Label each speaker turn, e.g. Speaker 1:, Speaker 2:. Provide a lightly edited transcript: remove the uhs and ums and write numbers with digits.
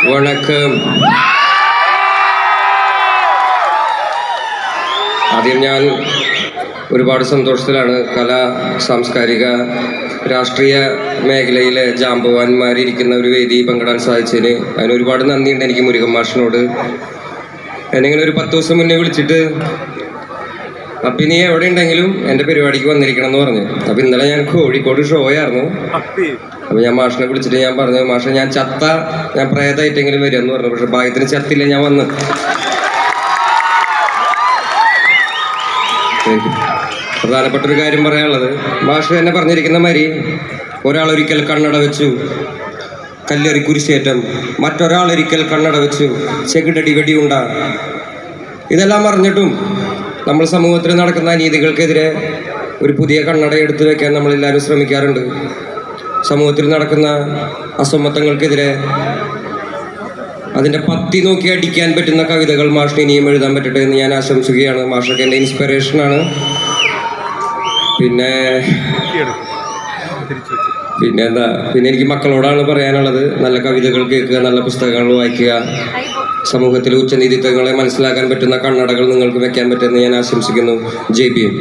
Speaker 1: വണക്കം. ആദ്യം ഞാൻ ഒരുപാട് സന്തോഷത്തിലാണ്. കലാ സാംസ്കാരിക രാഷ്ട്രീയ മേഖലയിലെ ജാമ്പവാന്മാരിയ്ക്കുന്ന ഒരു വേദി പങ്കിടാൻ സാധിച്ചതിന് അതിന് ഒരുപാട് നന്ദിയുണ്ട് എനിക്ക് മുരുകൻ മാഷിനോട്. എന്നിങ്ങനെ ഒരു 10 ദിവസം മുന്നേ വിളിച്ചിട്ട് അപ്പം നീ എവിടെ ഉണ്ടെങ്കിലും എൻ്റെ പരിപാടിക്ക് വന്നിരിക്കണം എന്ന് പറഞ്ഞു. അപ്പം ഇന്നലെ ഞാൻ കോഴിക്കോട് ഷോ ആയിരുന്നു. അപ്പം ഞാൻ മാഷിനെ വിളിച്ചിട്ട് ഞാൻ പറഞ്ഞു, മാഷെ ഞാൻ പ്രേതമായിട്ടെങ്കിലും വരിക എന്ന് പറഞ്ഞു. പക്ഷെ ഭാഗ്യത്തിന് ചത്തില്ല, ഞാൻ വന്ന്. പ്രധാനപ്പെട്ട ഒരു കാര്യം പറയാനുള്ളത്, മാഷ് എന്നെ പറഞ്ഞിരിക്കുന്ന മാതിരി ഒരാളൊരിക്കൽ കണ്ണട വെച്ചു കല്ലെറി കുരിശേറ്റം, മറ്റൊരാളൊരിക്കൽ കണ്ണട വെച്ചു ചെകിടടി വെടിയുണ്ട. ഇതെല്ലാം അറിഞ്ഞിട്ടും നമ്മൾ സമൂഹത്തിൽ നടക്കുന്ന അനീതികൾക്കെതിരെ ഒരു പുതിയ കണ്ണട എടുത്തു വെക്കാൻ നമ്മളെല്ലാവരും ശ്രമിക്കാറുണ്ട്. സമൂഹത്തിൽ നടക്കുന്ന അസമത്വങ്ങൾക്കെതിരെ അതിൻ്റെ പത്തി നോക്കി അടിക്കാൻ പറ്റുന്ന കവിതകൾ മാഷിന് ഇനിയും എഴുതാൻ പറ്റട്ടെ എന്ന് ഞാൻ ആശംസിക്കുകയാണ്. മാഷൊക്കെ എൻ്റെ ഇൻസ്പിറേഷനാണ്. പിന്നെ എനിക്ക് മക്കളോടാണ് പറയാനുള്ളത്, നല്ല കവിതകൾ കേൾക്കുക, നല്ല പുസ്തകങ്ങൾ വായിക്കുക, സമൂഹത്തിലെ ഉച്ചനീതിത്വങ്ങളെ മനസ്സിലാക്കാൻ പറ്റുന്ന കണ്ണടകൾ നിങ്ങൾക്ക് വെക്കാൻ പറ്റുമെന്ന് ഞാൻ ആശംസിക്കുന്നു. ജയ് ഭീം.